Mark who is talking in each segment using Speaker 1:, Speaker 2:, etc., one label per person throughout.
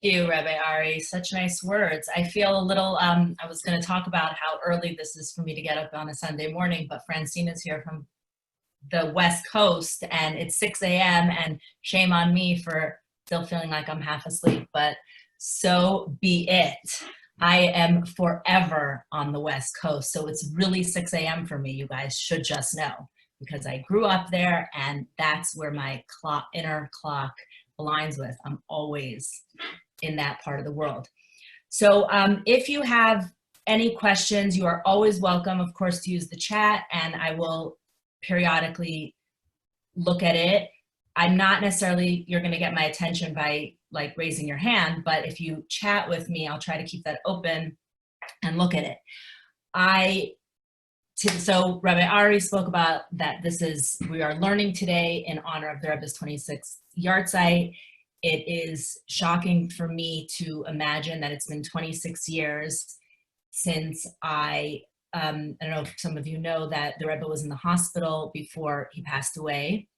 Speaker 1: You, Rebbe Ari. Such nice words. I feel a little, I was going to talk about how early this is for me to get up on a Sunday morning, but Francine is here from the West Coast and it's 6 a.m. and shame on me for still feeling like I'm half asleep, but so be it. I am forever on the West Coast, so it's really 6 a.m. for me. You guys should just know because I grew up there and that's where my inner clock aligns with. I'm always in that part of the world. So if you have any questions, you are always welcome, of course, to use the chat, and I will periodically look at it. I'm not necessarily, you're going to get my attention by like raising your hand, but if you chat with me, I'll try to keep that open and look at it. So Rabbi Ari spoke about that we are learning today in honor of the Rebbe's 26th yahrzeit. It is shocking for me to imagine that it's been 26 years since I don't know if some of you know that the Rebbe was in the hospital before he passed away.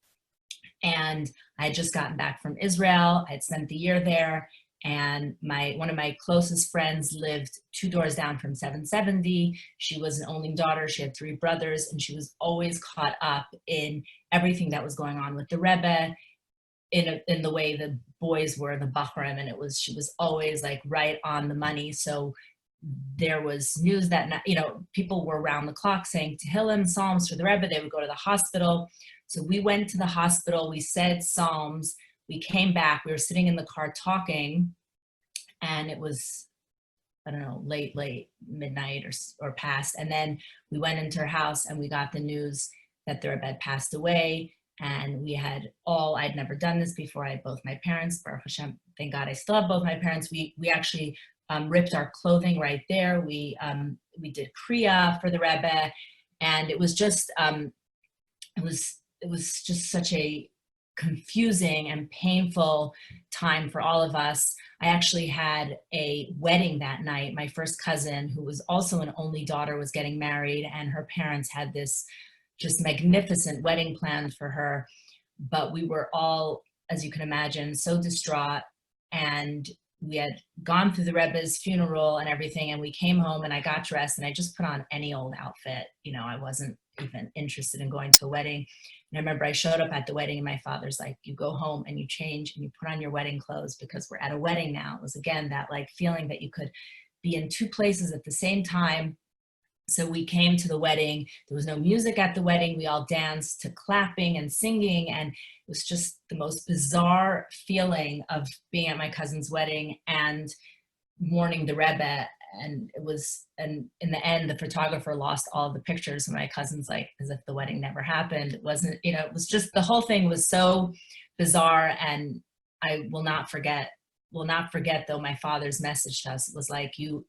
Speaker 1: And I had just gotten back from Israel. I had spent the year there. And one of my closest friends lived 2 doors down from 770. She was an only daughter. She had 3 brothers, and she was always caught up in everything that was going on with the Rebbe, in the way the boys were the Bachram, and she was always like right on the money. So there was news that, people were around the clock saying Tehillim, Psalms for the Rebbe. They would go to the hospital. So we went to the hospital, we said Psalms, we came back, we were sitting in the car talking, and it was, I don't know, late midnight or past. And then we went into her house and we got the news that the Rebbe had passed away. And I'd never done this before. I had both my parents, Baruch Hashem, thank God I still have both my parents. We actually ripped our clothing right there. We did Kriya for the Rebbe, and it was just just such a confusing and painful time for all of us. I actually had a wedding that night. My first cousin, who was also an only daughter, was getting married, and her parents had this just magnificent wedding planned for her. But we were all, as you can imagine, so distraught, and we had gone through the Rebbe's funeral and everything, and we came home and I got dressed and I just put on any old outfit. I wasn't even interested in going to a wedding. And I remember I showed up at the wedding and my father's like, you go home and you change and you put on your wedding clothes because we're at a wedding now. It was again, that like feeling that you could be in 2 places at the same time. So we came to the wedding. There was no music at the wedding. We all danced to clapping and singing. And it was just the most bizarre feeling of being at my cousin's wedding and mourning the Rebbe. And in the end, the photographer lost all of the pictures. And my cousin's like, as if the wedding never happened. It wasn't, it was just, the whole thing was so bizarre. And I will not forget though, my father's message to us was like, you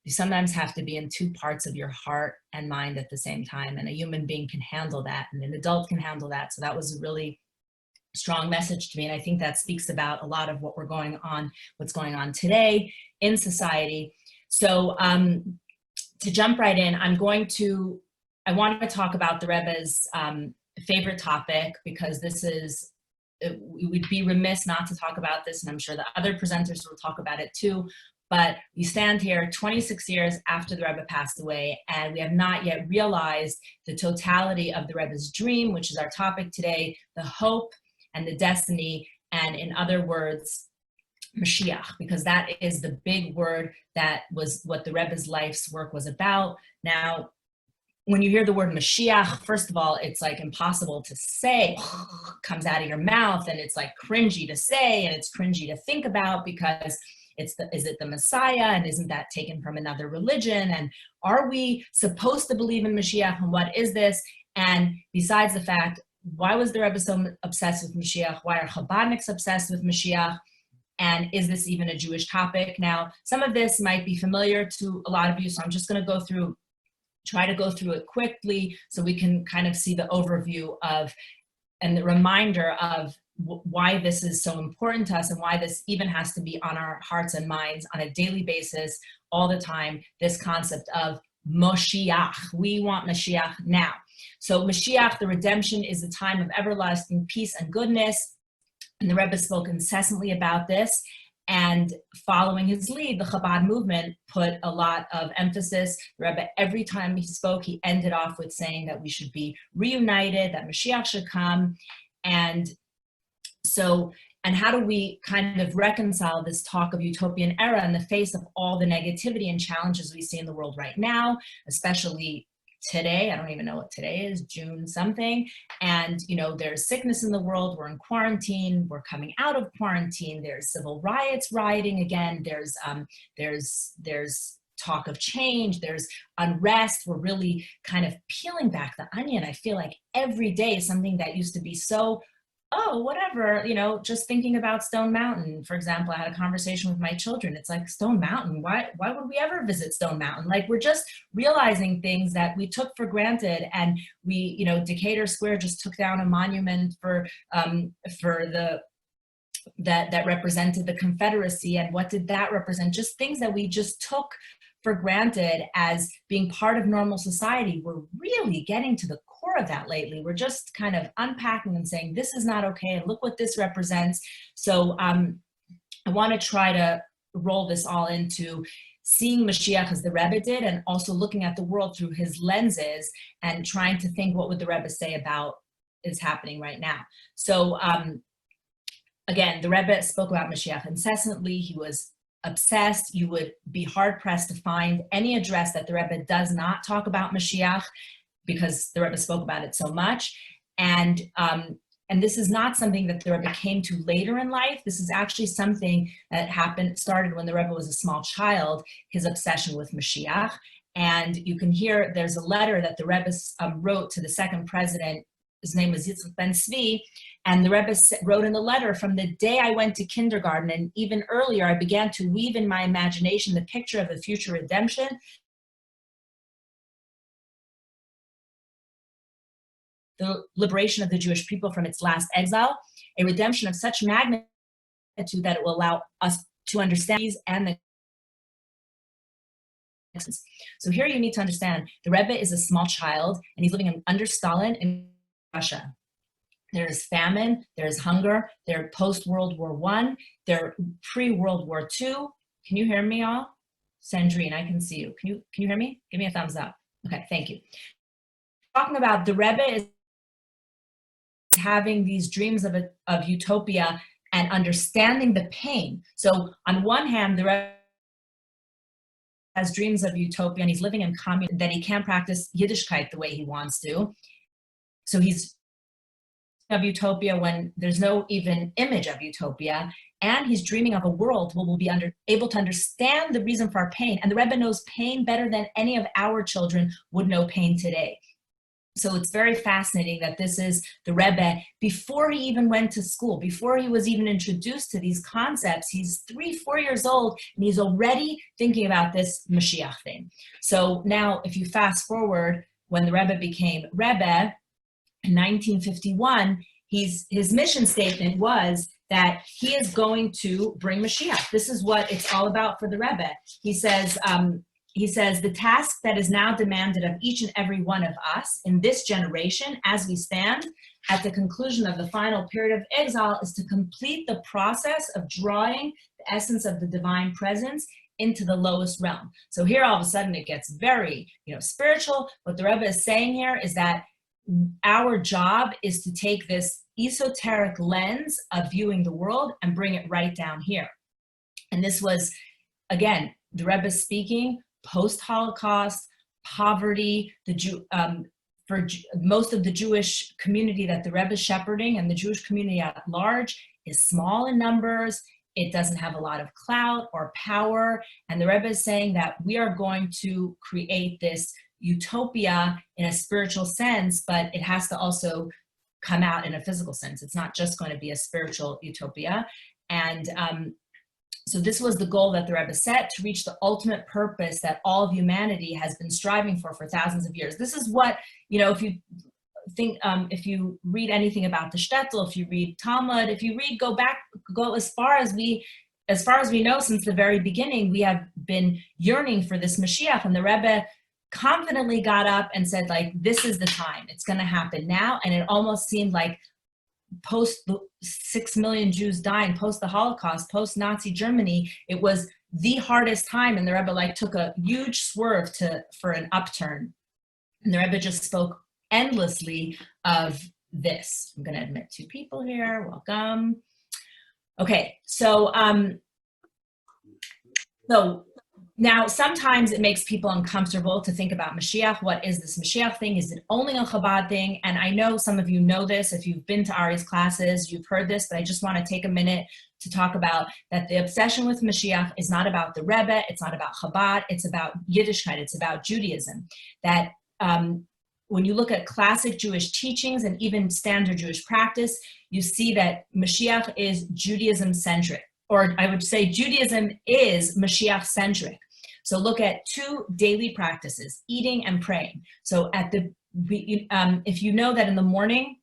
Speaker 1: sometimes have to be in 2 parts of your heart and mind at the same time. And a human being can handle that, and an adult can handle that. So that was a really strong message to me. And I think that speaks about a lot of what's going on today in society. So to jump right in, I want to talk about the Rebbe's favorite topic, because we would be remiss not to talk about this. And I'm sure the other presenters will talk about it too. But we stand here 26 years after the Rebbe passed away, and we have not yet realized the totality of the Rebbe's dream, which is our topic today, the hope and the destiny, and in other words, Mashiach, because that is the big word that was what the Rebbe's life's work was about. Now, when you hear the word Mashiach, first of all, it's like impossible to say, comes out of your mouth, and it's like cringy to say, and it's cringy to think about, because is it the Messiah, and isn't that taken from another religion? And are we supposed to believe in Mashiach, and what is this? And besides the fact, why was the Rebbe so obsessed with Mashiach? Why are Chabadniks obsessed with Mashiach? And is this even a Jewish topic? Now, some of this might be familiar to a lot of you, so I'm just going to try to go through it quickly so we can kind of see the overview and the reminder of why this is so important to us, and why this even has to be on our hearts and minds on a daily basis, all the time, this concept of Moshiach. We want Mashiach now. So Mashiach, the redemption, is the time of everlasting peace and goodness. And the Rebbe spoke incessantly about this. And following his lead, the Chabad movement put a lot of emphasis. The Rebbe, every time he spoke, he ended off with saying that we should be reunited, that Mashiach should come. And so, and how do we kind of reconcile this talk of utopian era in the face of all the negativity and challenges we see in the world right now, especially today? I don't even know what today is, June something. And, you know, there's sickness in the world. We're in quarantine. We're coming out of quarantine. There's civil riots rioting again. There's talk of change. There's unrest. We're really kind of peeling back the onion. I feel like every day is something that used to be so, oh, whatever, you know, just thinking about Stone Mountain. For example, I had a conversation with my children. It's like, Stone Mountain, why would we ever visit Stone Mountain? Like, we're just realizing things that we took for granted. And we, you know, Decatur Square just took down a monument for that represented the Confederacy. And what did that represent? Just things that we just took for granted as being part of normal society. We're really getting to the core of that lately. We're just kind of unpacking and saying, this is not okay, and look what this represents. So I want to try to roll this all into seeing Mashiach as the Rebbe did, and also looking at the world through his lenses and trying to think, what would the Rebbe say about is happening right now? So again, the Rebbe spoke about Mashiach incessantly. He was obsessed. You would be hard-pressed to find any address that the Rebbe does not talk about Mashiach, because the Rebbe spoke about it so much. And this is not something that the Rebbe came to later in life. This is actually something that started when the Rebbe was a small child, his obsession with Mashiach. And you can hear there's a letter that the Rebbe wrote to the second president. His name was Yitzchak Ben Tzvi, and the Rebbe wrote in the letter, from the day I went to kindergarten, and even earlier, I began to weave in my imagination the picture of the future redemption, the liberation of the Jewish people from its last exile, a redemption of such magnitude that it will allow us to understand these and the. So here you need to understand, the Rebbe is a small child, and he's living under Stalin in Russia. There's famine, there's hunger, they're post-World War I, they're pre-World War II. Can you hear me all? Sandrine, I can see you. Can you hear me? Give me a thumbs up. Okay, thank you. Talking about the Rebbe is having these dreams of utopia and understanding the pain. So on one hand, the Rebbe has dreams of utopia, and he's living in communism, that he can't practice Yiddishkeit the way he wants to. So he's of utopia when there's no even image of utopia, and he's dreaming of a world where we'll be able to understand the reason for our pain. And the Rebbe knows pain better than any of our children would know pain today. So it's very fascinating that this is the Rebbe before he even went to school, before he was even introduced to these concepts. He's 3-4 years old, and he's already thinking about this Mashiach thing. So now, if you fast forward, when the Rebbe became Rebbe in 1951, his mission statement was that he is going to bring Mashiach. This is what it's all about for the Rebbe. He says, the task that is now demanded of each and every one of us in this generation, as we stand at the conclusion of the final period of exile, is to complete the process of drawing the essence of the divine presence into the lowest realm. So here, all of a sudden, it gets very, spiritual. What the Rebbe is saying here is that our job is to take this esoteric lens of viewing the world and bring it right down here. And this was, again, the Rebbe speaking post-Holocaust, poverty, for most of the Jewish community that the Rebbe is shepherding, and the Jewish community at large, is small in numbers. It doesn't have a lot of clout or power. And the Rebbe is saying that we are going to create this utopia in a spiritual sense, but it has to also come out in a physical sense. It's not just going to be a spiritual utopia. And so this was the goal that the Rebbe set, to reach the ultimate purpose that all of humanity has been striving for thousands of years. This is what, if you think, if you read anything about the shtetl, if you read Talmud, if you read, go as far as we know, since the very beginning, we have been yearning for this Mashiach. And the Rebbe confidently got up and said, like, this is the time. It's going to happen now. And it almost seemed like post the 6 million Jews dying, post the Holocaust, post Nazi Germany, it was the hardest time, and the Rebbe like took a huge swerve for an upturn. And the Rebbe just spoke endlessly of this. I'm going to admit 2 people here. Welcome. Okay, so now sometimes it makes people uncomfortable to think about Mashiach. What is this Mashiach thing? Is it only a Chabad thing? And I know some of you know this. If you've been to Ari's classes, you've heard this, but I just want to take a minute to talk about that the obsession with Mashiach is not about the Rebbe, it's not about Chabad, it's about Yiddishkeit, it's about Judaism. That when you look at classic Jewish teachings and even standard Jewish practice, you see that Mashiach is Judaism-centric. Or I would say Judaism is Mashiach-centric. So look at 2 daily practices, eating and praying. So if you know that in the morning,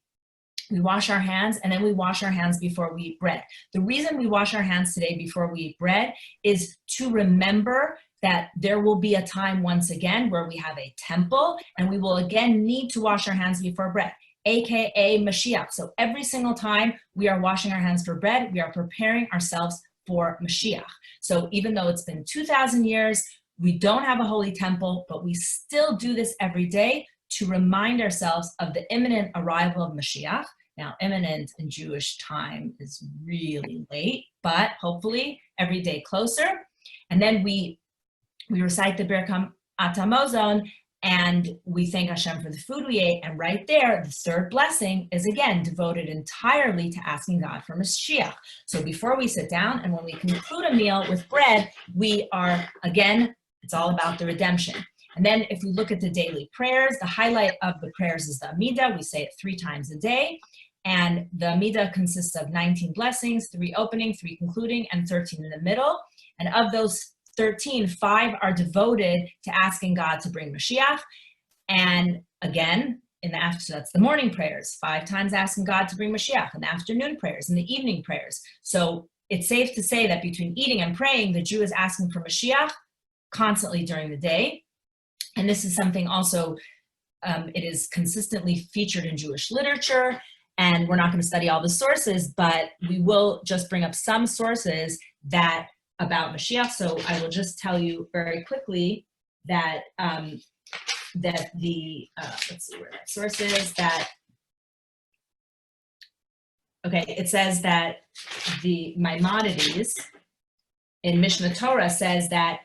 Speaker 1: we wash our hands and then we wash our hands before we eat bread. The reason we wash our hands today before we eat bread is to remember that there will be a time once again where we have a temple and we will again need to wash our hands before bread, AKA Mashiach. So every single time we are washing our hands for bread, we are preparing ourselves for Mashiach. So even though it's been 2,000 years, we don't have a holy temple, but we still do this every day to remind ourselves of the imminent arrival of Mashiach. Now, imminent in Jewish time is really late, but hopefully every day closer. And then we recite the Birkat Hamazon, and we thank Hashem for the food we ate. And right there, the 3rd blessing is again devoted entirely to asking God for Mashiach. So before we sit down and when we conclude a meal with bread, we are, again, it's all about the redemption. And then if we look at the daily prayers, the highlight of the prayers is the Amidah. We say it 3 times a day. And the Amidah consists of 19 blessings, 3 opening, 3 concluding, and 13 in the middle. And of those 13, 5 are devoted to asking God to bring Mashiach. And again, so that's the morning prayers, 5 times asking God to bring Mashiach, and the afternoon prayers, and the evening prayers. So it's safe to say that between eating and praying, the Jew is asking for Mashiach constantly during the day. And this is something also, it is consistently featured in Jewish literature. And we're not going to study all the sources, but we will just bring up some sources that about Mashiach. So I will just tell you very quickly that let's see where that source is. It says that the Maimonides in Mishnah Torah says that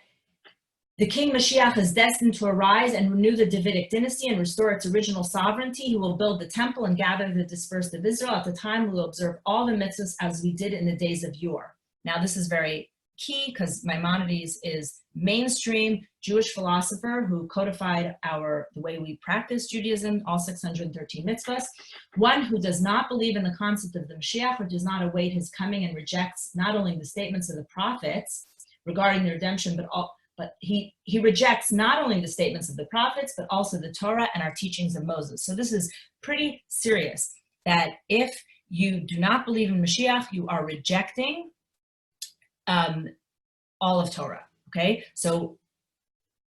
Speaker 1: the king Mashiach is destined to arise and renew the Davidic dynasty and restore its original sovereignty. He will build the temple and gather the dispersed of Israel. At the time, we will observe all the mitzvahs as we did in the days of yore. Now, this is very key because Maimonides is mainstream Jewish philosopher who codified the way we practice Judaism, all 613 mitzvahs. One who does not believe in the concept of the Mashiach or does not await his coming and rejects not only the statements of the prophets regarding the redemption, but he rejects not only the statements of the prophets, but also the Torah and our teachings of Moses. So this is pretty serious, that if you do not believe in Mashiach, you are rejecting all of Torah, okay? So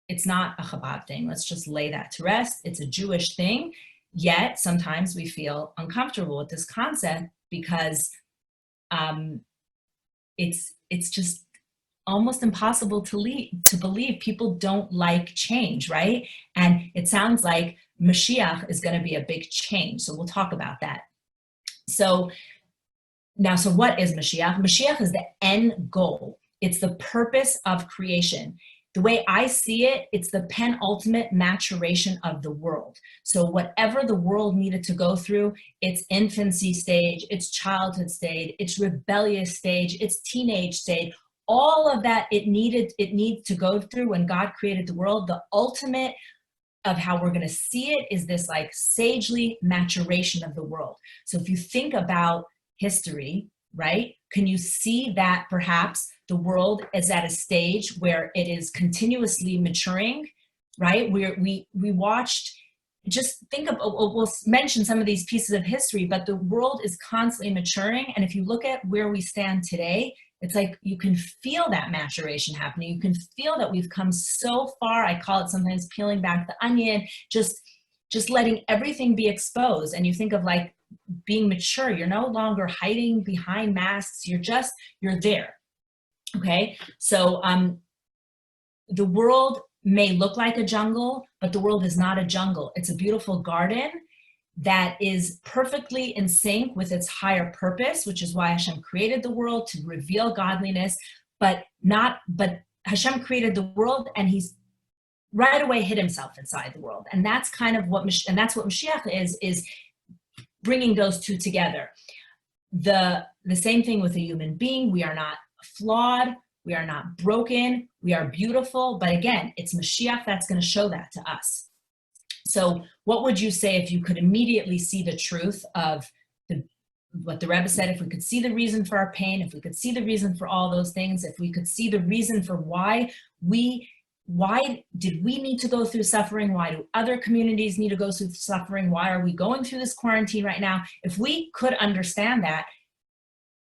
Speaker 1: it's not a Chabad thing. Let's just lay that to rest. It's a Jewish thing, yet sometimes we feel uncomfortable with this concept because it's just almost impossible to believe. People don't like change, right? And it sounds like Mashiach is going to be a big change. So we'll talk about that. So what is Mashiach? Mashiach is the end goal. It's the purpose of creation. The way I see it, it's the penultimate maturation of the world. So whatever the world needed to go through, its infancy stage, its childhood stage, its rebellious stage, its teenage stage, all of that it needs to go through when God created the world, the ultimate of how we're going to see it is this like sagely maturation of the world. So if you think about history, right, can you see that perhaps the world is at a stage where it is continuously maturing, right? We watched, just think of, we'll mention some of these pieces of history, but the world is constantly maturing. And if you look at where we stand today, it's like you can feel that maturation happening. You can feel that we've come so far. I call it sometimes peeling back the onion, just letting everything be exposed. And you think of like being mature. You're no longer hiding behind masks. You're there. Okay. So, the world may look like a jungle, but the world is not a jungle. It's a beautiful garden that is perfectly in sync with its higher purpose, which is why Hashem created the world, to reveal godliness, but Hashem created the world, and he's right away hid himself inside the world. And that's kind of what, and that's what Mashiach is bringing those two together. The same thing with a human being. We are not flawed. We are not broken. We are beautiful. But again, it's Mashiach that's going to show that to us. So what would you say if you could immediately see the truth of what the Rebbe said? If we could see the reason for our pain, if we could see the reason for all those things, if we could see the reason for why did we need to go through suffering? Why do other communities need to go through suffering? Why are we going through this quarantine right now? If we could understand that,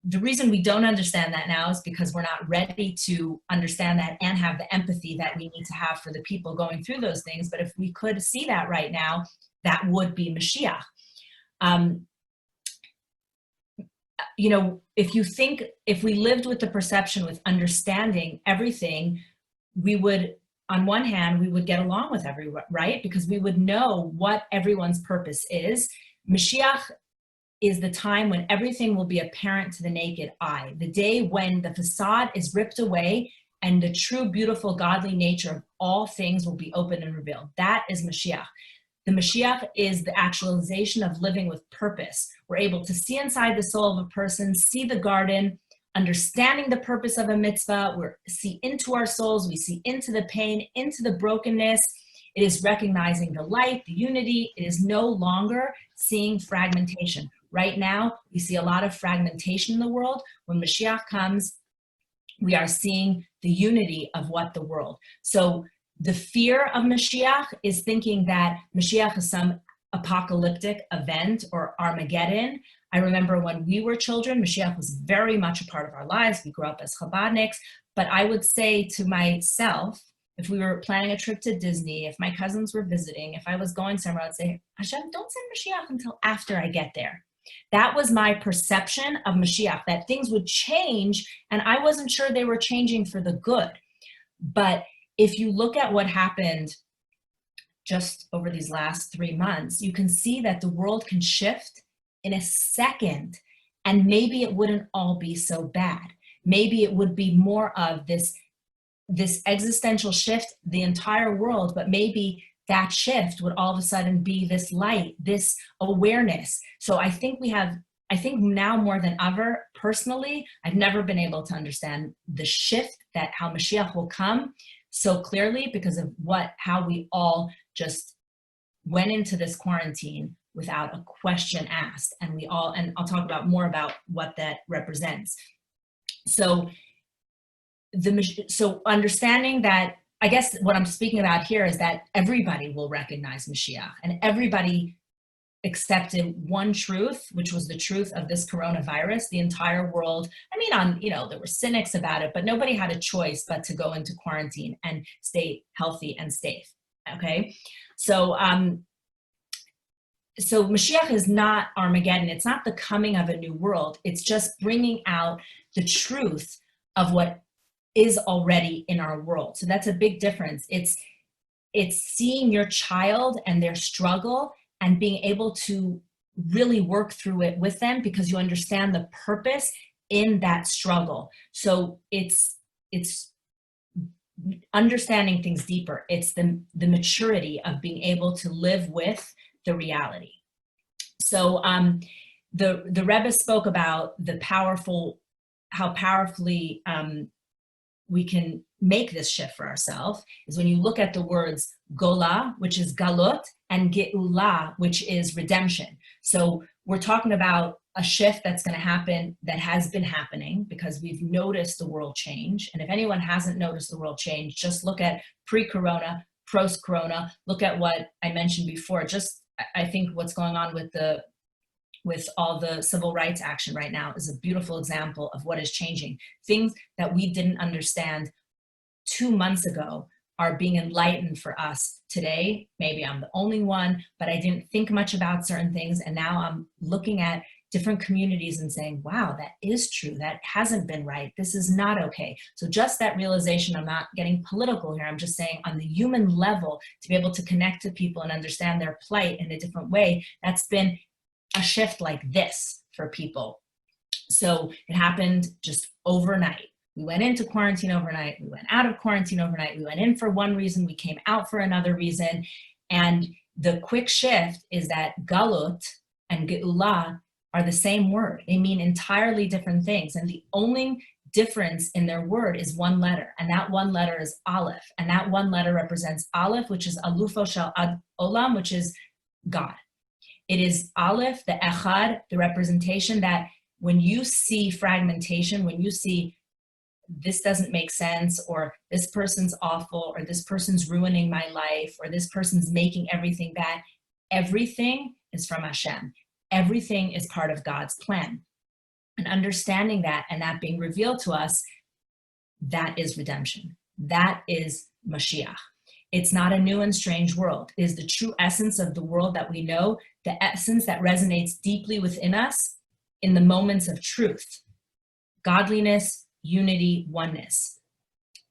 Speaker 1: the reason we don't understand that now is because we're not ready to understand that and have the empathy that we need to have for the people going through those things. But if we could see that right now, that would be Mashiach. You know, if we lived with the perception, with understanding everything, we would, on one hand, we would get along with everyone, right? Because we would know what everyone's purpose is. Mashiach is the time when everything will be apparent to the naked eye. The day when the facade is ripped away and the true, beautiful, godly nature of all things will be opened and revealed. That is Mashiach. The Mashiach is the actualization of living with purpose. We're able to see inside the soul of a person, see the garden, understanding the purpose of a mitzvah. We see into our souls, we see into the pain, into the brokenness. It is recognizing the light, the unity. It is no longer seeing fragmentation. Right now, we see a lot of fragmentation in the world. When Mashiach comes, we are seeing the unity of what the world. So the fear of Mashiach is thinking that Mashiach is some apocalyptic event or Armageddon. I remember when we were children, Mashiach was very much a part of our lives. We grew up as Chabadniks. But I would say to myself, if we were planning a trip to Disney, if my cousins were visiting, if I was going somewhere, I'd say, Hashem, don't send Mashiach until after I get there. That was my perception of Mashiach, that things would change, and I wasn't sure they were changing for the good. But if you look at what happened just over these last 3 months, you can see that the world can shift in a second, and maybe it wouldn't all be so bad. Maybe it would be more of this existential shift, the entire world, but maybe that shift would all of a sudden be this light, this awareness. So I think now more than ever, personally, I've never been able to understand the shift, that how Mashiach will come so clearly, because of how we all just went into this quarantine without a question asked. And I'll talk about more about what that represents. So understanding that, I guess what I'm speaking about here is that everybody will recognize Mashiach, and everybody accepted one truth, which was the truth of this coronavirus. The entire world, there were cynics about it, but nobody had a choice but to go into quarantine and stay healthy and safe. Okay. So Mashiach is not Armageddon. It's not the coming of a new world. It's just bringing out the truth of what is already in our world. So that's a big difference. It's seeing your child and their struggle and being able to really work through it with them, because you understand the purpose in that struggle. So it's understanding things deeper. It's the maturity of being able to live with the reality. So the Rebbe spoke about how powerfully we can make this shift for ourselves, is when you look at the words Gola, which is Galut, and Geula, which is redemption. So we're talking about a shift that's going to happen, that has been happening, because we've noticed the world change. And if anyone hasn't noticed the world change, just look at pre-corona, post-corona, look at what I mentioned before. Just, I think what's going on with all the civil rights action right now is a beautiful example of what is changing. Things that we didn't understand 2 months ago are being enlightened for us today. Maybe I'm the only one, but I didn't think much about certain things. And now I'm looking at different communities and saying, wow, that is true. That hasn't been right. This is not okay. So just that realization, I'm not getting political here. I'm just saying on the human level, to be able to connect to people and understand their plight in a different way, that's been a shift like this for people. So it happened just overnight. We went into quarantine overnight. We went out of quarantine overnight. We went in for one reason. We came out for another reason. And the quick shift is that galut and geulah are the same word. They mean entirely different things. And the only difference in their word is one letter. And that one letter is Aleph. And that one letter represents Aleph, which is Alufo Shel Ad Olam, which is God. It is Aleph, the Echad, the representation that when you see fragmentation, when you see this doesn't make sense, or this person's awful, or this person's ruining my life, or this person's making everything bad, everything is from Hashem. Everything is part of God's plan. And understanding that and that being revealed to us, that is redemption. That is Mashiach. It's not a new and strange world. It is the true essence of the world that we know, the essence that resonates deeply within us in the moments of truth, godliness, unity, oneness.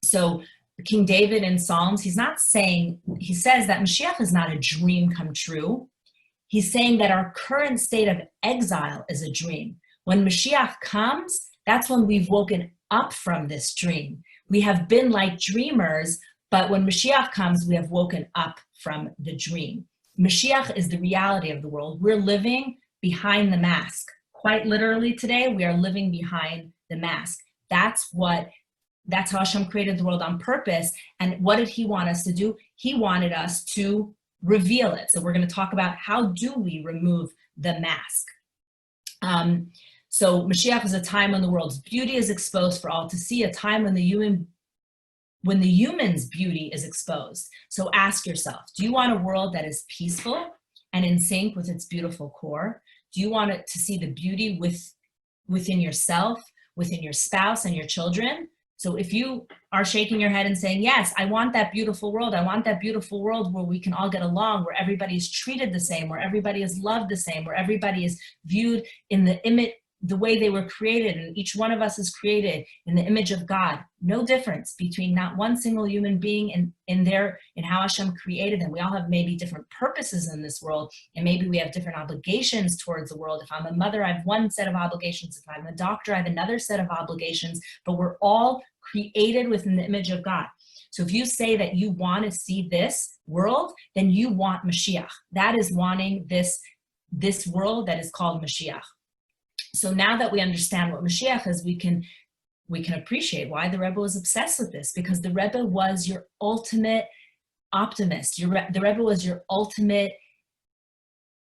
Speaker 1: So King David in Psalms, he says that Mashiach is not a dream come true. He's saying that our current state of exile is a dream. When Mashiach comes, that's when we've woken up from this dream. We have been like dreamers, but when Mashiach comes, we have woken up from the dream. Mashiach is the reality of the world. We're living behind the mask. Quite literally today, we are living behind the mask. That's how Shem created the world on purpose. And what did he want us to do? He wanted us to reveal it. So we're going to talk about how do we remove the mask. So Mashiach is a time when the world's beauty is exposed for all to see, a time when the human's beauty is exposed. So ask yourself, do you want a world that is peaceful and in sync with its beautiful core? Do you want it to see the beauty within yourself, within your spouse and your children? So if you are shaking your head and saying, yes, I want that beautiful world. I want that beautiful world where we can all get along, where everybody is treated the same, where everybody is loved the same, where everybody is viewed in the image, the way they were created, and each one of us is created in the image of God. No difference between not one single human being in how Hashem created them. We all have maybe different purposes in this world, and maybe we have different obligations towards the world. If I'm a mother, I have one set of obligations. If I'm a doctor, I have another set of obligations, but we're all created within the image of God. So if you say that you want to see this world, then you want Mashiach. That is wanting this world that is called Mashiach. So now that we understand what Mashiach is, we can appreciate why the Rebbe was obsessed with this, because the Rebbe was your ultimate optimist. The Rebbe was your ultimate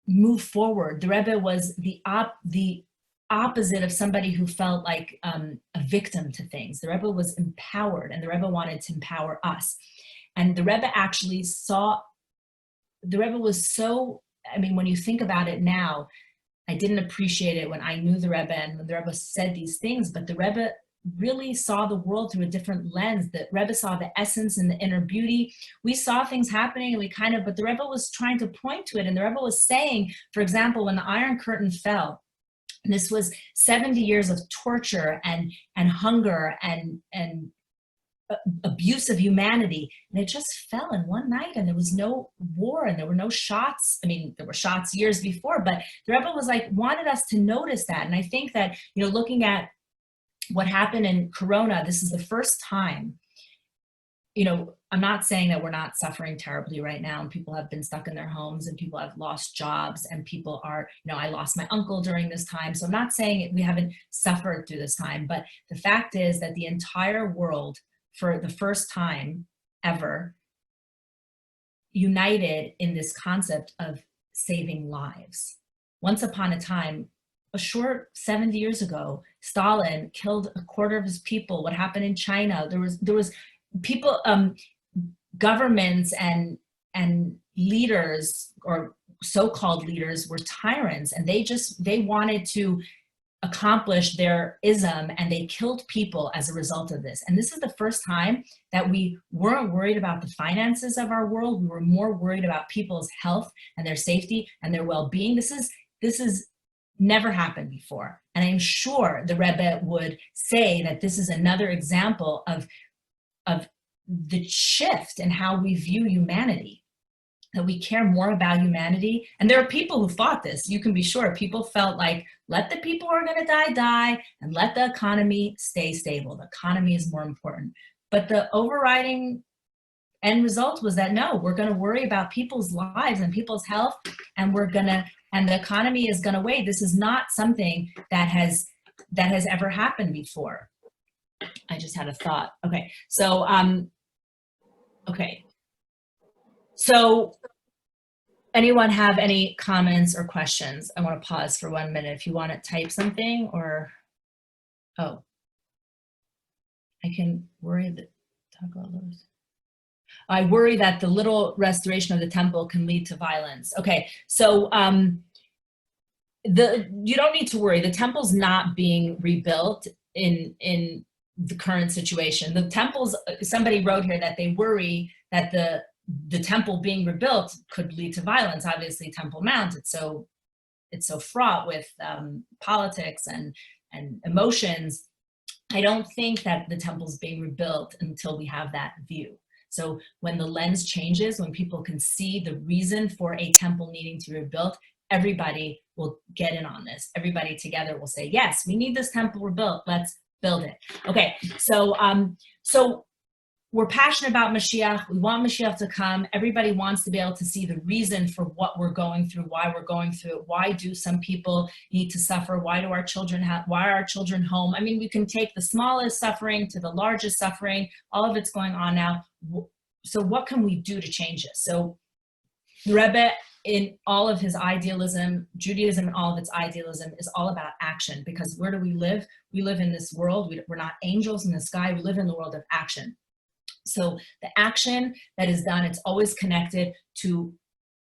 Speaker 1: move forward. The Rebbe was the opposite of somebody who felt like a victim to things. The Rebbe was empowered, and the Rebbe wanted to empower us. And the Rebbe actually was so, when you think about it now, I didn't appreciate it when I knew the Rebbe and when the Rebbe said these things, but the Rebbe really saw the world through a different lens. The Rebbe saw the essence and the inner beauty. We saw things happening and but the Rebbe was trying to point to it. And the Rebbe was saying, for example, when the Iron Curtain fell, and this was 70 years of torture and hunger and abuse of humanity, and it just fell in one night, and there was no war and there were no shots. There were shots years before, but the Rebbe was wanted us to notice that. And I think that, looking at what happened in Corona, this is the first time, I'm not saying that we're not suffering terribly right now, and people have been stuck in their homes and people have lost jobs, and people are, I lost my uncle during this time. So I'm not saying we haven't suffered through this time, but the fact is that the entire world, for the first time ever, united in this concept of saving lives. Once upon a time, a short 70 years ago, Stalin killed a quarter of his people. What happened in China? There was people, governments and leaders, or so-called leaders, were tyrants, and they wanted to accomplished their ism, and they killed people as a result of this. And this is the first time that we weren't worried about the finances of our world. We were more worried about people's health and their safety and their well-being. This is never happened before. And I'm sure the Rebbe would say that this is another example of the shift in how we view humanity, that we care more about humanity. And there are people who fought this. You can be sure people felt like, let the people who are going to die, and let the economy stay stable. The economy is more important. But the overriding end result was that, no, we're going to worry about people's lives and people's health, and and the economy is going to wait. This is not something that has ever happened before. I just had a thought. Okay. So, okay. So anyone have any comments or questions? I want to pause for 1 minute. If you want to type something, or, oh, I can worry that, talk about those. I worry that the little restoration of the temple can lead to violence. Okay, so you don't need to worry. The temple's not being rebuilt in the current situation. The temples, somebody wrote here that they worry that the temple being rebuilt could lead to violence. Obviously, Temple Mount, it's so fraught with politics and emotions. I don't think that the temple's being rebuilt until we have that view. So when the lens changes, when people can see the reason for a temple needing to be rebuilt, everybody will get in on this. Everybody together will say, yes, we need this temple rebuilt. Let's build it. Okay, so we're passionate about Mashiach. We want Mashiach to come. Everybody wants to be able to see the reason for what we're going through, why we're going through it. Why do some people need to suffer? Why are our children home? I mean, we can take the smallest suffering to the largest suffering. All of it's going on now. So what can we do to change this? So the Rebbe, in all of his idealism, Judaism and all of its idealism, is all about action. Because where do we live? We live in this world. We're not angels in the sky. We live in the world of action. So the action that is done, it's always connected to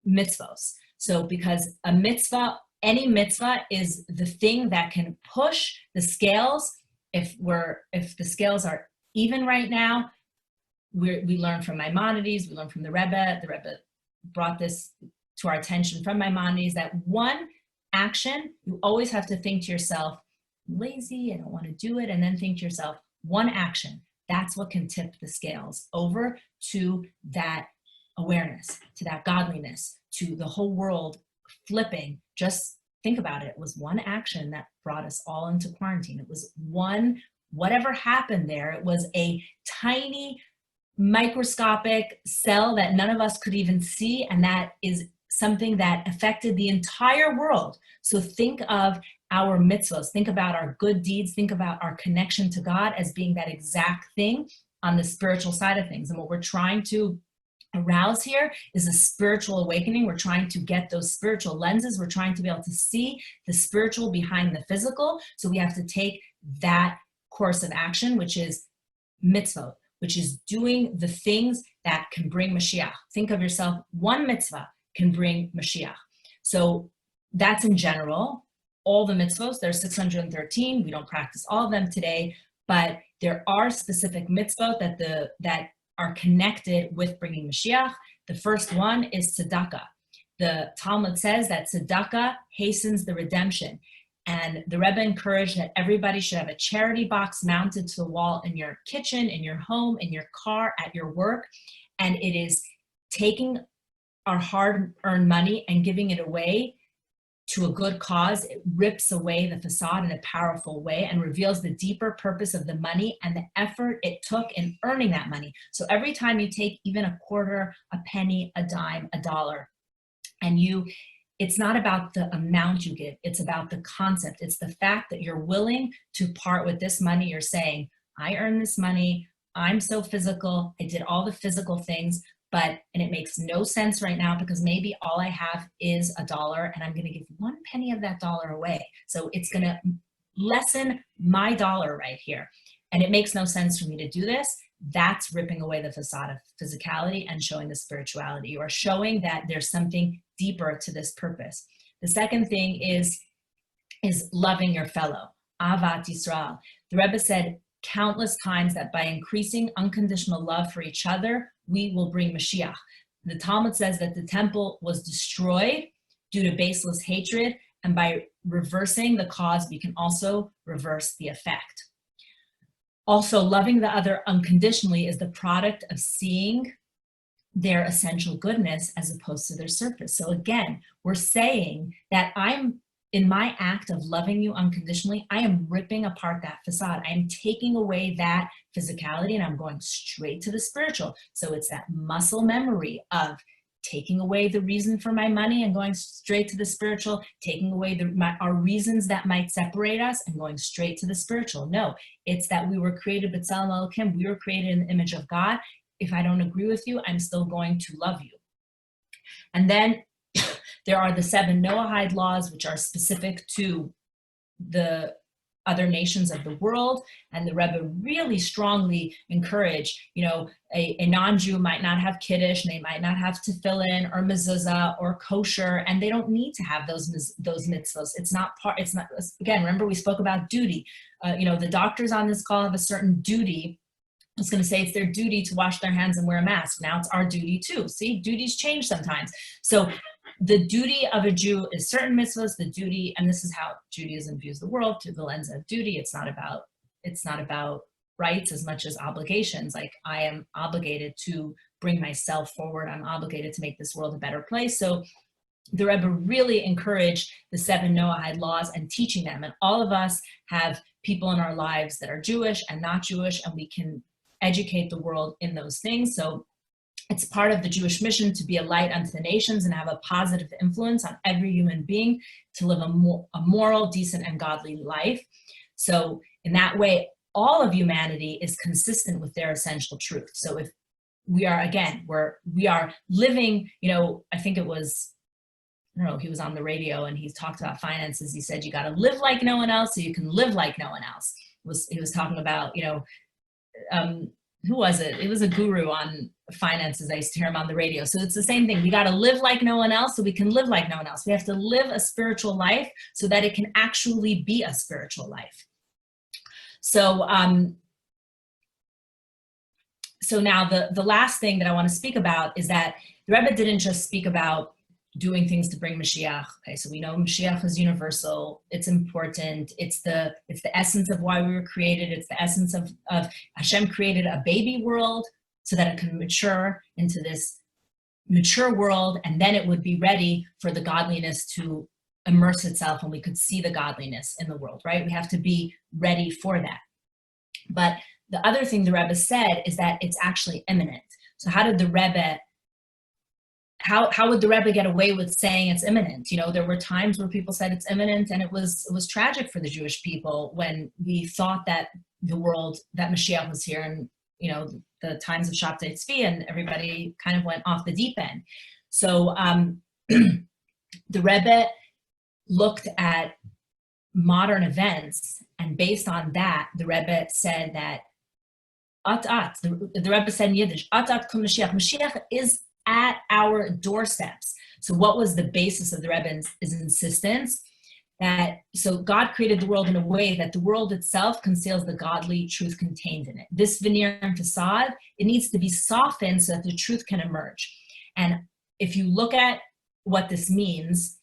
Speaker 1: mitzvos. So because a mitzvah, any mitzvah is the thing that can push the scales. If the scales are even right now, we learn from Maimonides, we learn from the Rebbe. The Rebbe brought this to our attention from Maimonides, that one action, you always have to think to yourself, I'm lazy, I don't want to do it, and then think to yourself, one action. That's what can tip the scales over to that awareness, to that godliness, to the whole world flipping. Just think about it. It was one action that brought us all into quarantine. It was whatever happened there, it was a tiny microscopic cell that none of us could even see, and that is something that affected the entire world. So think of our mitzvahs, think about our good deeds, think about our connection to God as being that exact thing on the spiritual side of things. And what we're trying to arouse here is a spiritual awakening. We're trying to get those spiritual lenses. We're trying to be able to see the spiritual behind the physical. So we have to take that course of action, which is mitzvah, which is doing the things that can bring Mashiach. Think of yourself, one mitzvah can bring Mashiach. So that's in general. All the mitzvahs, there's 613. We don't practice all of them today, but there are specific mitzvot that are connected with bringing Mashiach. The first one is Sadaqa. The Talmud says that Sadaqa hastens the redemption. And the Rebbe encouraged that everybody should have a charity box mounted to the wall in your kitchen, in your home, in your car, at your work. And it is taking our hard-earned money and giving it away to a good cause. It rips away the facade in a powerful way and reveals the deeper purpose of the money and the effort it took in earning that money. So every time you take even a quarter, a penny, a dime, a dollar, and it's not about the amount you give, it's about the concept. It's the fact that you're willing to part with this money. You're saying, I earned this money, I'm so physical, I did all the physical things, and it makes no sense right now because maybe all I have is $1 and I'm going to give 1 penny of that dollar away. So it's going to lessen my dollar right here. And it makes no sense for me to do this. That's ripping away the facade of physicality and showing the spirituality. You are showing that there's something deeper to this purpose. The second thing is is loving your fellow, Avat Yisrael. The Rebbe said countless times that by increasing unconditional love for each other, we will bring Mashiach. The Talmud says that the temple was destroyed due to baseless hatred, and by reversing the cause, we can also reverse the effect. Also, loving the other unconditionally is the product of seeing their essential goodness as opposed to their surface. So again, we're saying that in my act of loving you unconditionally, I am ripping apart that facade. I am taking away that physicality and I'm going straight to the spiritual. So it's that muscle memory of taking away the reason for my money and going straight to the spiritual, taking away our reasons that might separate us and going straight to the spiritual. No, it's that we were created b'tselem Elokim, we were created in the image of God. If I don't agree with you, I'm still going to love you. And then there are the 7 Noahide laws, which are specific to the other nations of the world. And the Rebbe really strongly encouraged, a non-Jew might not have Kiddush, and they might not have tefillin or mezuzah or kosher, and they don't need to have those mitzvahs. It's not, again, remember we spoke about duty. The doctors on this call have a certain duty. I was going to say it's their duty to wash their hands and wear a mask. Now it's our duty too. See, duties change sometimes. So the duty of a Jew is certain mitzvahs, the duty, and this is how Judaism views the world through the lens of duty. It's not about rights as much as obligations. Like I am obligated to bring myself forward. I'm obligated to make this world a better place. So the Rebbe really encouraged the 7 Noahide laws and teaching them. And all of us have people in our lives that are Jewish and not Jewish, and we can educate the world in those things. So it's part of the Jewish mission to be a light unto the nations and have a positive influence on every human being to live a moral, decent, and godly life. So in that way, all of humanity is consistent with their essential truth. So if we are, again, we are living, I think it was, I don't know, he was on the radio and he talked about finances. He said, you got to live like no one else so you can live like no one else. He was talking about, who was it? It was a guru on finances. I used to hear him on the radio. So it's the same thing. We got to live like no one else so we can live like no one else. We have to live a spiritual life so that it can actually be a spiritual life. So, so now the last thing that I want to speak about is that the Rebbe didn't just speak about doing things to bring Mashiach. Okay, so we know Mashiach is universal. It's important. It's the essence of why we were created. It's the essence of Hashem created a baby world so that it can mature into this mature world, and then it would be ready for the godliness to immerse itself and we could see the godliness in the world, right? We have to be ready for that. But the other thing the Rebbe said is that it's actually imminent. So how did the Rebbe how would the Rebbe get away with saying it's imminent? There were times where people said it's imminent, and it was tragic for the Jewish people when we thought that that Mashiach was here, and the times of Shabtai Tzvi, and everybody kind of went off the deep end. So the Rebbe looked at modern events, and based on that, the Rebbe said that the Rebbe said in Yiddish, kum Mashiach. Mashiach is at our doorsteps. So what was the basis of the Rebbe's insistence? So God created the world in a way that the world itself conceals the godly truth contained in it. This veneer and facade, it needs to be softened so that the truth can emerge. And if you look at what this means,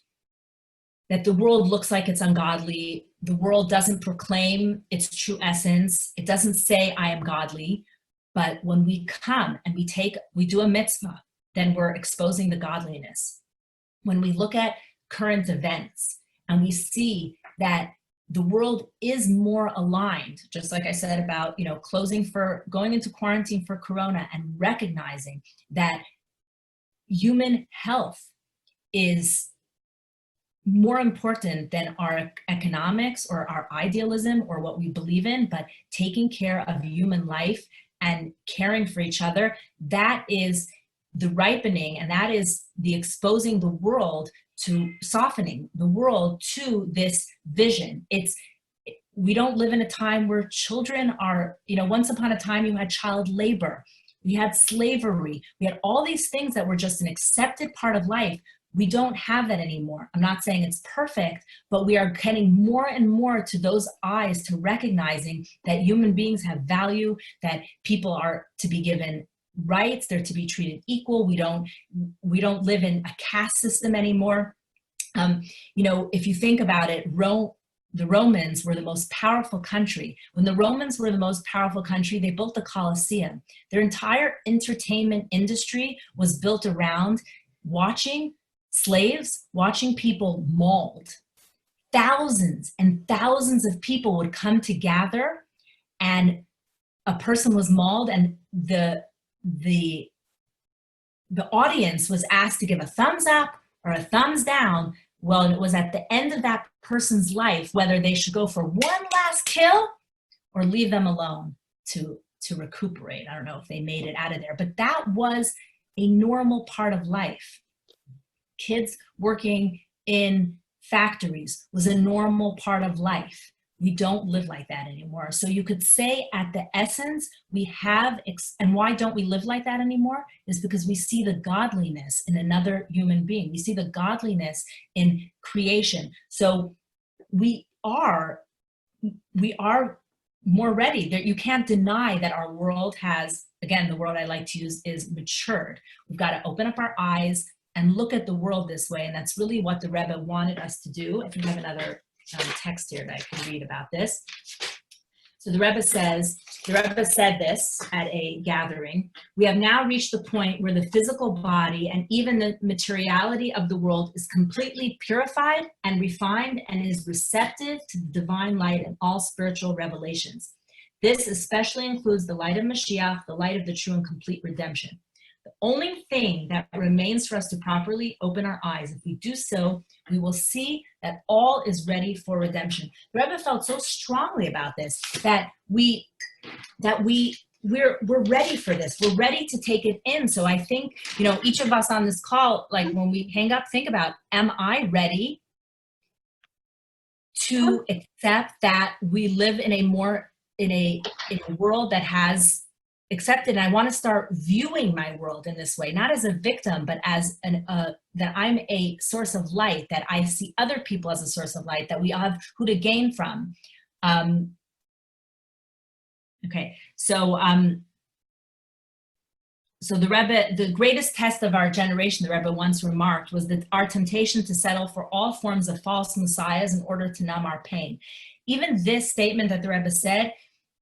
Speaker 1: that the world looks like it's ungodly, the world doesn't proclaim its true essence, it doesn't say I am godly, but when we come and we do a mitzvah, then we're exposing the godliness. When we look at current events and we see that the world is more aligned, just like I said about, going into quarantine for Corona, and recognizing that human health is more important than our economics or our idealism or what we believe in, but taking care of human life and caring for each other, that is the ripening, and that is the exposing the world to softening the world to this vision. We don't live in a time where children are, once upon a time you had child labor, we had slavery, we had all these things that were just an accepted part of life, We don't have that anymore. I'm not saying it's perfect, but we are getting more and more to those eyes to recognizing that human beings have value, that people are to be given rights, they're to be treated equal. We don't live in a caste system anymore. You know, if you think about it, the Romans were the most powerful country. When the Romans were the most powerful country, they built the Colosseum. Their entire entertainment industry was built around watching slaves, watching people mauled. Thousands and thousands of people would come to gather, and a person was mauled, and the audience was asked to give a thumbs up or a thumbs down. Well, it was at the end of that person's life whether they should go for one last kill or leave them alone to recuperate. I don't know if they made it out of there, but that was a normal part of life. Kids working in factories was a normal part of life. We don't live like that anymore. So you could say at the essence, we have, and why don't we live like that anymore? Is because we see the godliness in another human being. We see the godliness in creation. So we are more ready. You can't deny that our world has, again, the word I like to use is matured. We've got to open up our eyes and look at the world this way. And that's really what the Rebbe wanted us to do. If you have another text here that I can read about this. So the Rebbe said this at a gathering: we have now reached the point where the physical body and even the materiality of the world is completely purified and refined and is receptive to the divine light and all spiritual revelations. This especially includes the light of Mashiach, the light of the true and complete redemption. The only thing that remains for us to properly open our eyes, if we do so, we will see that all is ready for redemption. The Rebbe felt so strongly about this that we're ready for this. We're ready to take it in. So I think, you know, each of us on this call, like when we hang up, think about, am I ready to accept that we live in a world that has accepted, and I want to start viewing my world in this way, not as a victim, but as that I'm a source of light, that I see other people as a source of light, that we have who to gain from. Okay, so the Rebbe, the greatest test of our generation, the Rebbe once remarked, was that our temptation to settle for all forms of false messiahs in order to numb our pain. Even this statement that the Rebbe said,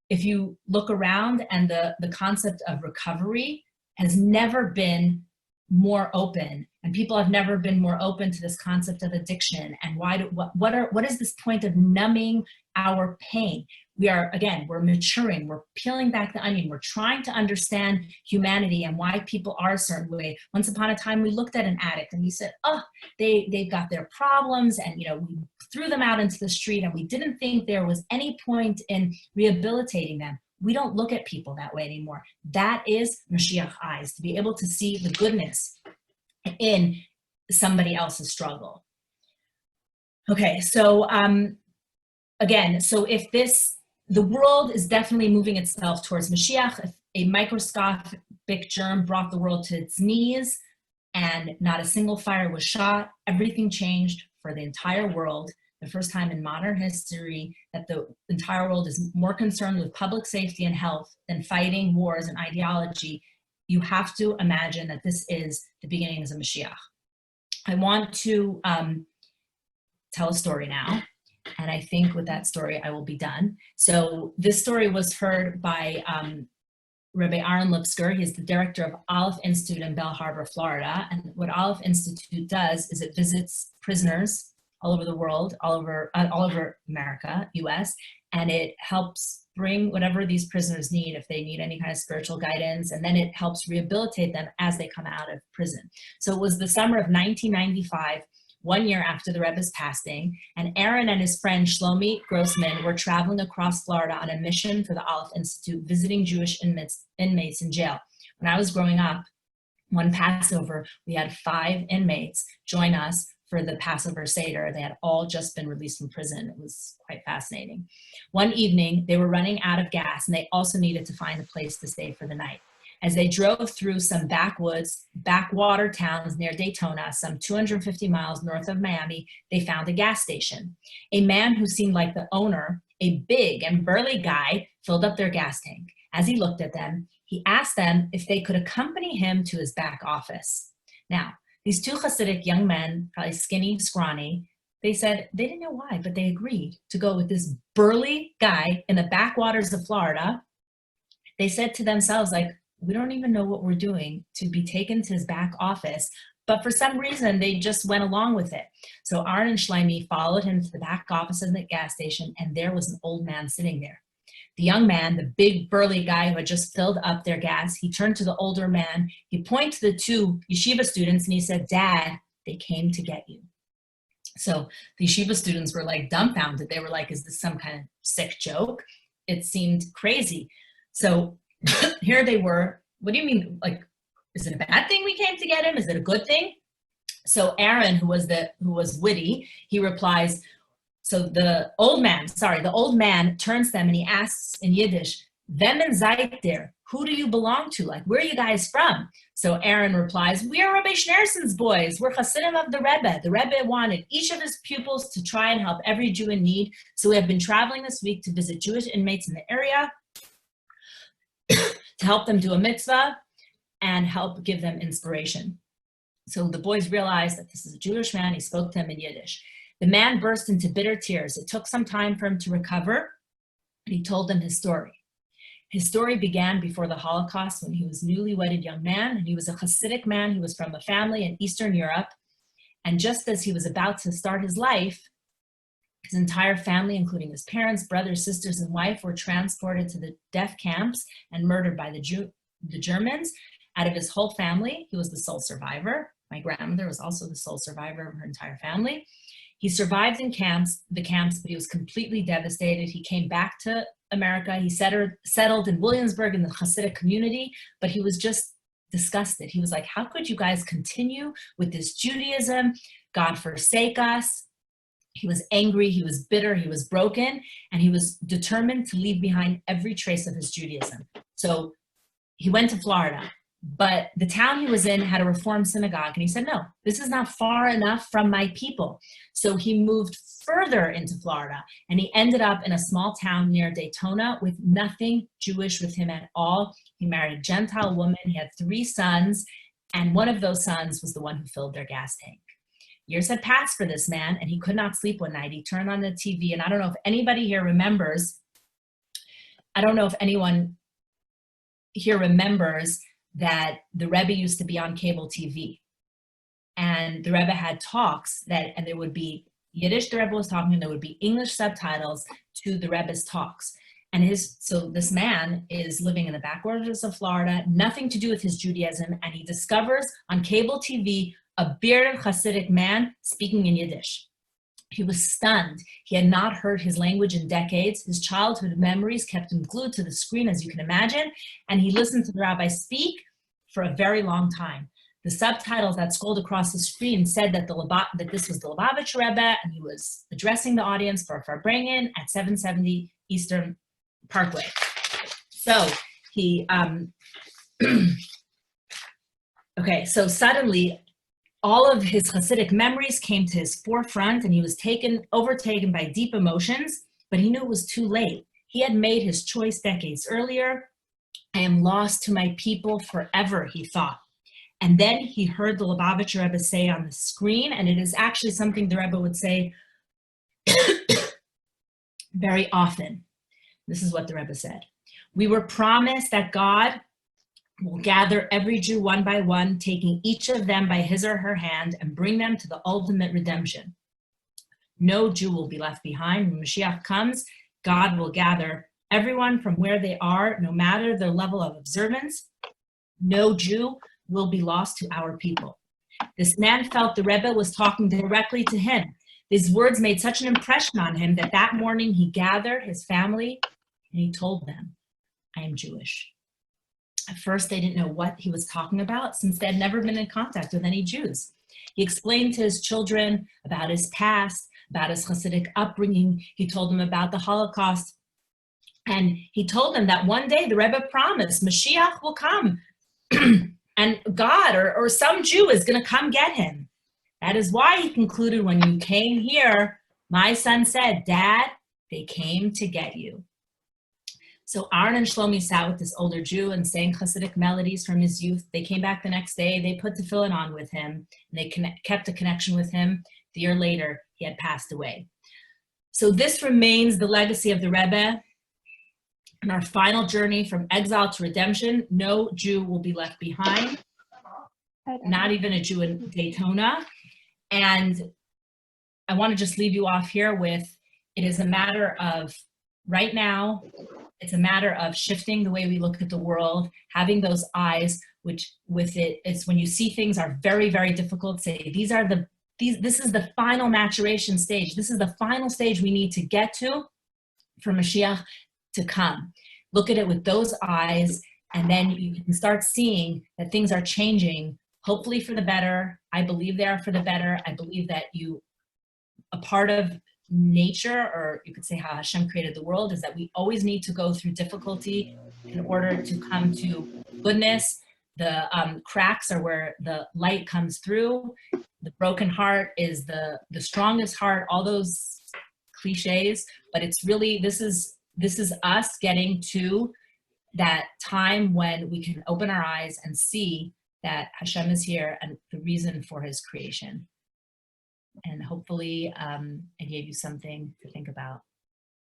Speaker 1: if you look around, and the concept of recovery has never been more open, and people have never been more open to this concept of addiction. And what is this point of numbing our pain? We're maturing, we're peeling back the onion, we're trying to understand humanity and why people are a certain way. Once upon a time, we looked at an addict and we said, oh, they've got their problems, and we threw them out into the street, and we didn't think there was any point in rehabilitating them. We don't look at people that way anymore. That is Mashiach eyes, to be able to see the goodness in somebody else's struggle. Okay, so again, so if the world is definitely moving itself towards Mashiach. If a microscopic germ brought the world to its knees and not a single fire was shot, everything changed for the entire world. The first time in modern history that the entire world is more concerned with public safety and health than fighting wars and ideology. You have to imagine that this is the beginnings of Mashiach. I want to tell a story now. And I think with that story, I will be done. So this story was heard by Rebbe Aaron Lipsker. He's the director of Aleph Institute in Belle Harbor, Florida. And what Aleph Institute does is it visits prisoners all over the world, all over America, US, and it helps bring whatever these prisoners need, if they need any kind of spiritual guidance, and then it helps rehabilitate them as they come out of prison. So it was the summer of 1995, 1 year after the Rebbe's passing, and Aaron and his friend Shlomi Grossman were traveling across Florida on a mission for the Aleph Institute, visiting Jewish inmates in jail. When I was growing up, one Passover, we had 5 inmates join us for the Passover Seder. They had all just been released from prison. It was quite fascinating. One evening, they were running out of gas, and they also needed to find a place to stay for the night. As they drove through some backwater towns near Daytona, some 250 miles north of Miami, they found a gas station. A man who seemed like the owner, a big and burly guy, filled up their gas tank. As he looked at them, he asked them if they could accompany him to his back office. Now, these two Hasidic young men, probably skinny, scrawny, they said they didn't know why, but they agreed to go with this burly guy in the backwaters of Florida. They said to themselves, like, we don't even know what we're doing to be taken to his back office. But for some reason, they just went along with it. So Aaron and Shlomi followed him to the back office of the gas station, and there was an old man sitting there. The young man, the big burly guy who had just filled up their gas, he turned to the older man. He pointed to the two yeshiva students, and he said, Dad, they came to get you. So the yeshiva students were like dumbfounded. They were like, is this some kind of sick joke? It seemed crazy. So here they were. What do you mean? Like, is it a bad thing we came to get him? Is it a good thing? So Aaron, who was witty, he replies, so the old man turns to them and he asks in Yiddish, Wem seid ihr? Who do you belong to? Like, where are you guys from? So Aaron replies, we are Rebbe Schneerson's boys. We're Hasidim of the Rebbe. The Rebbe wanted each of his pupils to try and help every Jew in need. So we have been traveling this week to visit Jewish inmates in the area to help them do a mitzvah and help give them inspiration. So the boys realized that this is a Jewish man. He spoke to them in Yiddish. The man burst into bitter tears. It took some time for him to recover. He told them his story. His story began before the Holocaust when he was a newly wedded young man, and he was a Hasidic man. He was from a family in Eastern Europe. And just as he was about to start his life, his entire family, including his parents, brothers, sisters, and wife, were transported to the death camps and murdered by the Germans. Out of his whole family, he was the sole survivor. My grandmother was also the sole survivor of her entire family. He survived in the camps, but he was completely devastated. He came back to America. He settled in Williamsburg in the Hasidic community, but he was just disgusted. He was like, how could you guys continue with this Judaism? God forsake us. He was angry, he was bitter, he was broken, and he was determined to leave behind every trace of his Judaism. So he went to Florida, but the town he was in had a Reform synagogue, and he said, no, this is not far enough from my people. So he moved further into Florida, and he ended up in a small town near Daytona with nothing Jewish with him at all. He married a Gentile woman, he had 3 sons, and one of those sons was the one who filled their gas tank. Years had passed for this man, and he could not sleep one night. He turned on the TV, and I don't know if anybody here remembers, I don't know if anyone here remembers that the Rebbe used to be on cable TV. And the Rebbe had talks and there would be Yiddish, the Rebbe was talking, and there would be English subtitles to the Rebbe's talks. And so this man is living in the backwaters of Florida, nothing to do with his Judaism, and he discovers on cable TV a bearded Hasidic man speaking in Yiddish. He was stunned. He had not heard his language in decades. His childhood memories kept him glued to the screen, as you can imagine, and he listened to the rabbi speak for a very long time. The subtitles that scrolled across the screen said that this was the Lubavitcher Rebbe, and he was addressing the audience for Upbringing at 770 Eastern Parkway. So he, okay, so suddenly, all of his Hasidic memories came to his forefront, and he was overtaken by deep emotions, but he knew it was too late. He had made his choice decades earlier. I am lost to my people forever, he thought. And then he heard the Lubavitcher Rebbe say on the screen, and it is actually something the Rebbe would say very often. This is what the Rebbe said. We were promised that God will gather every Jew one by one, taking each of them by his or her hand and bring them to the ultimate redemption. No Jew will be left behind. When Mashiach comes, God will gather everyone from where they are, no matter their level of observance. No Jew will be lost to our people. This man felt the Rebbe was talking directly to him. These words made such an impression on him that morning he gathered his family and he told them, I am Jewish. At first, they didn't know what he was talking about since they had never been in contact with any Jews. He explained to his children about his past, about his Hasidic upbringing. He told them about the Holocaust. And he told them that one day the Rebbe promised Mashiach will come. and God or some Jew is going to come get him. That is why he concluded, when you came here, my son said, Dad, they came to get you. So Aaron and Shlomi sat with this older Jew and sang Hasidic melodies from his youth. They came back the next day. They put tefillin on with him, and they kept a connection with him. The year later, he had passed away. So this remains the legacy of the Rebbe. In our final journey from exile to redemption, no Jew will be left behind, not even a Jew in Daytona. And I want to just leave you off here with, it is a matter of right now, it's a matter of shifting the way we look at the world, having those eyes, which with it's when you see things are very, very difficult, say, this is the final maturation stage. This is the final stage we need to get to for Mashiach to come. Look at it with those eyes, and then you can start seeing that things are changing, hopefully for the better. I believe they are for the better. I believe that a part of nature, or you could say how Hashem created the world, is that we always need to go through difficulty in order to come to goodness. The cracks are where the light comes through. The broken heart is the strongest heart, all those cliches, but it's really, this is us getting to that time when we can open our eyes and see that Hashem is here and the reason for his creation. And hopefully I gave you something to think about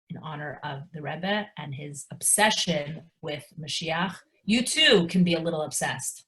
Speaker 1: in honor of the Rebbe and his obsession with Mashiach. You too can be a little obsessed.